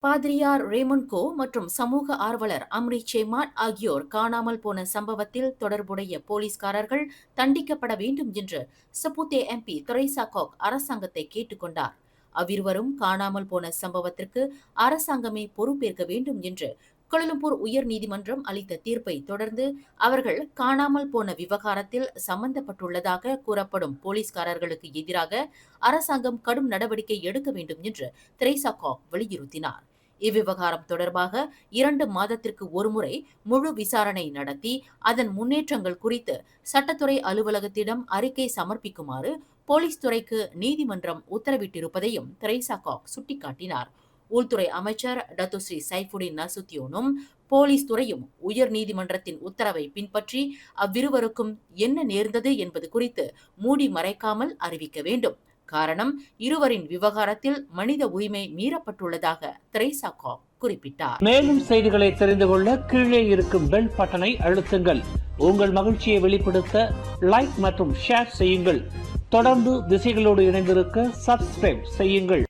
பாதிரியார் ரேமன்கோ மற்றும் சமூக ஆர்வலர் அம்ரித் சேமாட் ஆகியோர் காணாமல் போன சம்பவத்தில் தொடர்புடைய போலீஸ்காரர்கள் தண்டிக்கப்பட வேண்டும் என்று சபூத்தே எம்பி தெரேசா காக் அரசாங்கத்தை கேட்டுக் கொண்டார். அவ்விருவரும் காணாமல் போன சம்பவத்திற்கு அரசாங்கமே பொறுப்பேற்க வேண்டும் என்று கோலாலம்பூர் உயர் நீதிமன்றம் அளித்த தீர்ப்பை தொடர்ந்து அவர்கள் காணாமல் போன விவகாரத்தில் சம்பந்தப்பட்டுள்ளதாக கூறப்படும் போலீஸ்காரர்களுக்கு எதிராக அரசாங்கம் கடும் நடவடிக்கை எடுக்க வேண்டும் என்று தெரேசா காக் வலியுறுத்தினார். இவ்விவகாரம் தொடர்பாக 2 மாதத்திற்கு ஒருமுறை முழு விசாரணை நடத்தி அதன் முன்னேற்றங்கள் குறித்து சட்டத்துறை அலுவலகத்திடம் அறிக்கை சமர்ப்பிக்குமாறு போலீஸ் துறைக்கு நீதிமன்றம் உத்தரவிட்டிருப்பதையும் தெரேசா காக் சுட்டிக்காட்டினார். உள்துறை அமைச்சர் டத்துஸ்ரீ சைஃபுடின் நசுத்தியோனும் போலீஸ் துறையும் உயர் நீதிமன்றத்தின் உத்தரவை பின்பற்றி அவ்விருவருக்கும் என்ன நேர்ந்தது என்பது குறித்து மூடி மறைக்காமல் அறிவிக்க வேண்டும். காரணம், இருவரின் விவகாரத்தில் மனித உரிமை மீறப்பட்டுள்ளதாக தெரேசா காக் குறிப்பிட்டார். மேலும் செய்திகளை தெரிந்து கொள்ள கீழே இருக்கும் பெல் பட்டனை அழுத்துங்கள். உங்கள் மகிழ்ச்சியை வெளிப்படுத்த லைக் மற்றும் ஷேர் செய்யுங்கள். தொடர்ந்து திசைகளோடு இணைந்திருக்க சப்ஸ்கிரைப் செய்யுங்கள்.